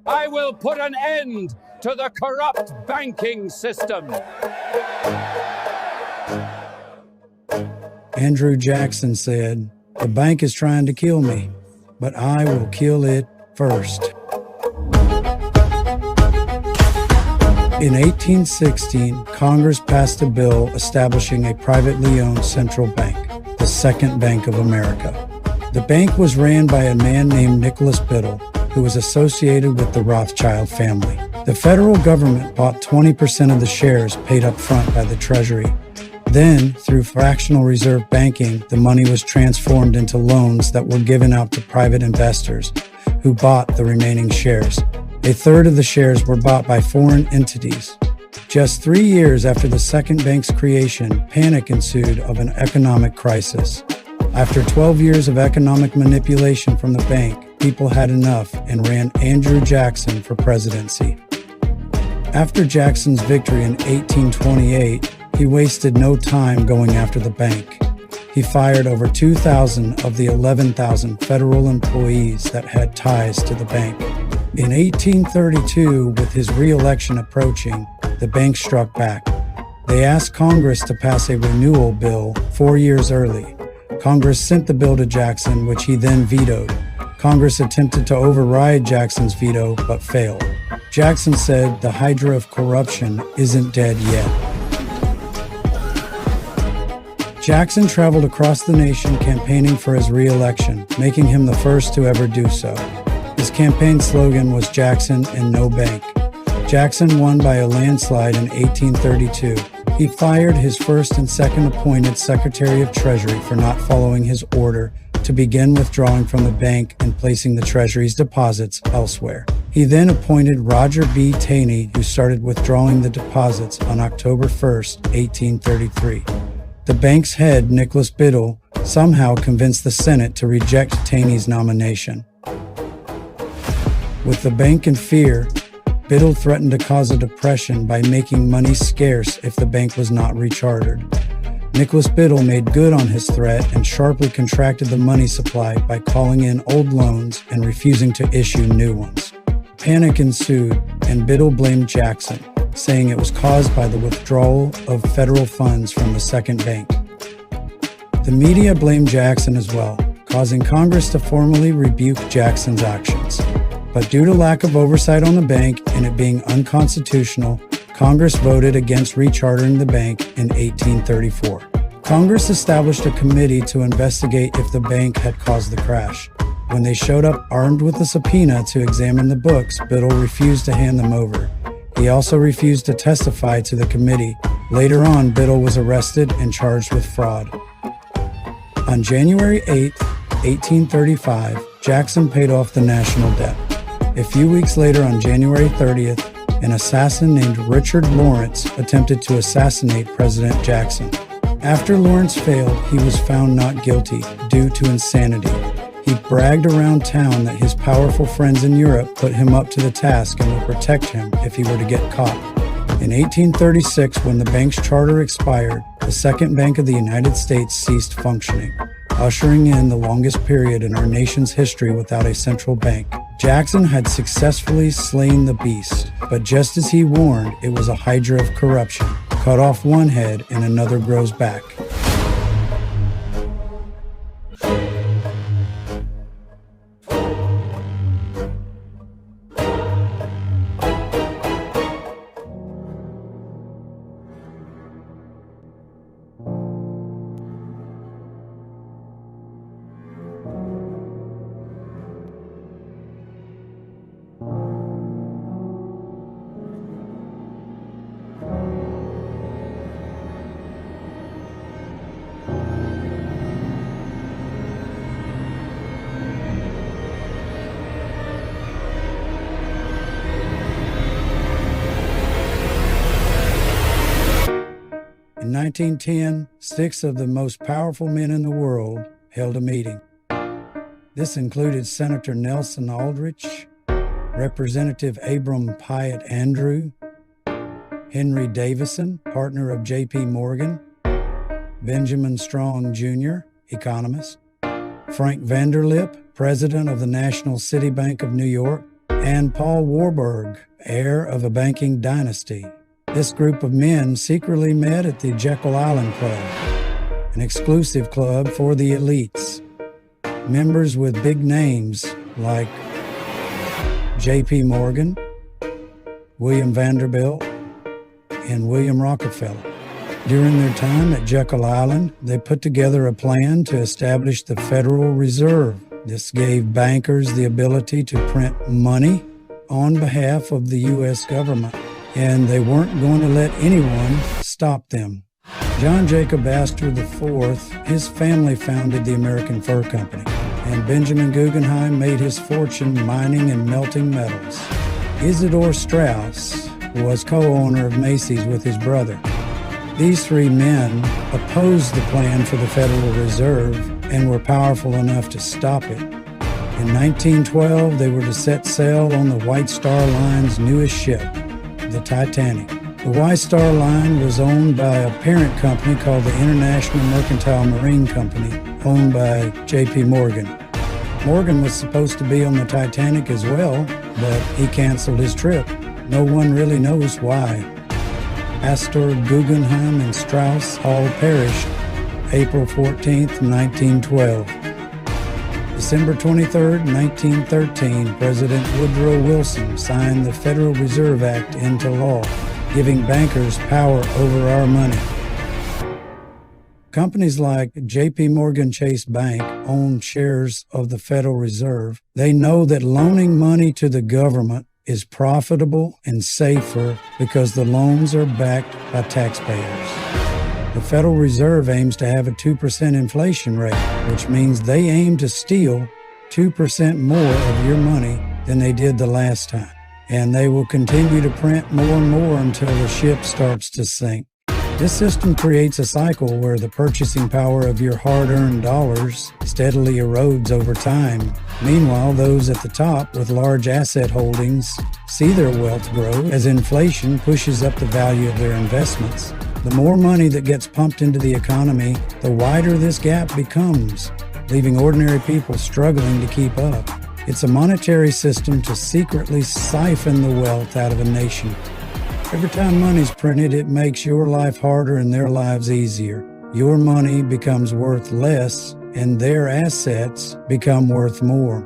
I will put an end to the corrupt banking system. Andrew Jackson said, "The bank is trying to kill me, but I will kill it first." In 1816, Congress passed a bill establishing a privately owned central bank, the Second Bank of America. The bank was ran by a man named Nicholas Biddle, who was associated with the Rothschild family. The federal government bought 20% of the shares paid up front by the Treasury. Then, through fractional reserve banking, the money was transformed into loans that were given out to private investors, who bought the remaining shares. A third of the shares were bought by foreign entities. Just 3 years after the second bank's creation, panic ensued of an economic crisis. After 12 years of economic manipulation from the bank, people had enough and ran Andrew Jackson for presidency. After Jackson's victory in 1828, he wasted no time going after the bank. He fired over 2,000 of the 11,000 federal employees that had ties to the bank. In 1832, with his re-election approaching, the bank struck back. They asked Congress to pass a renewal bill 4 years early. Congress sent the bill to Jackson, which he then vetoed. Congress attempted to override Jackson's veto, but failed. Jackson said the hydra of corruption isn't dead yet. Jackson traveled across the nation campaigning for his re-election, making him the first to ever do so. His campaign slogan was Jackson and no bank. Jackson won by a landslide in 1832. He fired his first and second appointed Secretary of Treasury for not following his order to begin withdrawing from the bank and placing the Treasury's deposits elsewhere. He then appointed Roger B. Taney, who started withdrawing the deposits on October 1st, 1833. The bank's head, Nicholas Biddle, somehow convinced the Senate to reject Taney's nomination. With the bank in fear, Biddle threatened to cause a depression by making money scarce if the bank was not rechartered. Nicholas Biddle made good on his threat and sharply contracted the money supply by calling in old loans and refusing to issue new ones. Panic ensued, and Biddle blamed Jackson, saying it was caused by the withdrawal of federal funds from the second bank. The media blamed Jackson as well, causing Congress to formally rebuke Jackson's actions. But due to lack of oversight on the bank and it being unconstitutional, Congress voted against rechartering the bank in 1834. Congress established a committee to investigate if the bank had caused the crash. When they showed up armed with a subpoena to examine the books, Biddle refused to hand them over. He also refused to testify to the committee. Later on, Biddle was arrested and charged with fraud. On January 8, 1835, Jackson paid off the national debt. A few weeks later, on January 30th, an assassin named Richard Lawrence attempted to assassinate President Jackson. After Lawrence failed, he was found not guilty due to insanity. He bragged around town that his powerful friends in Europe put him up to the task and would protect him if he were to get caught. In 1836, when the bank's charter expired, the Second Bank of the United States ceased functioning, ushering in the longest period in our nation's history without a central bank. Jackson had successfully slain the beast, but just as he warned, it was a hydra of corruption. Cut off one head and another grows back. In 1910, 6 of the most powerful men in the world held a meeting. This included Senator Nelson Aldrich, Representative Abram Pyatt Andrew, Henry Davison, partner of J.P. Morgan, Benjamin Strong Jr., economist, Frank Vanderlip, president of the National City Bank of New York, and Paul Warburg, heir of a banking dynasty. This group of men secretly met at the Jekyll Island Club, an exclusive club for the elites. Members with big names like J.P. Morgan, William Vanderbilt, and William Rockefeller. During their time at Jekyll Island, they put together a plan to establish the Federal Reserve. This gave bankers the ability to print money on behalf of the U.S. government, and they weren't going to let anyone stop them. John Jacob Astor IV, his family founded the American Fur Company, and Benjamin Guggenheim made his fortune mining and melting metals. Isidor Straus was co-owner of Macy's with his brother. These three men opposed the plan for the Federal Reserve and were powerful enough to stop it. In 1912, they were to set sail on the White Star Line's newest ship, the Titanic. The White Star Line was owned by a parent company called the International Mercantile Marine Company, owned by J.P. Morgan. Morgan was supposed to be on the Titanic as well, but he canceled his trip. No one really knows why. Astor, Guggenheim, and Straus all perished April 14, 1912. December 23, 1913, President Woodrow Wilson signed the Federal Reserve Act into law, giving bankers power over our money. Companies like J.P. Morgan Chase Bank own shares of the Federal Reserve. They know that loaning money to the government is profitable and safer because the loans are backed by taxpayers. The Federal Reserve aims to have a 2% inflation rate, which means they aim to steal 2% more of your money than they did the last time. And they will continue to print more and more until the ship starts to sink. This system creates a cycle where the purchasing power of your hard-earned dollars steadily erodes over time. Meanwhile, those at the top with large asset holdings see their wealth grow as inflation pushes up the value of their investments. The more money that gets pumped into the economy, the wider this gap becomes, leaving ordinary people struggling to keep up. It's a monetary system to secretly siphon the wealth out of a nation. Every time money's printed, it makes your life harder and their lives easier. Your money becomes worth less, and their assets become worth more.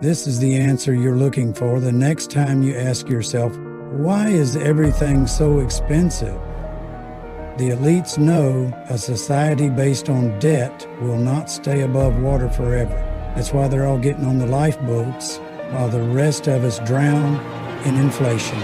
This is the answer you're looking for the next time you ask yourself, why is everything so expensive? The elites know a society based on debt will not stay above water forever. That's why they're all getting on the lifeboats while the rest of us drown in inflation.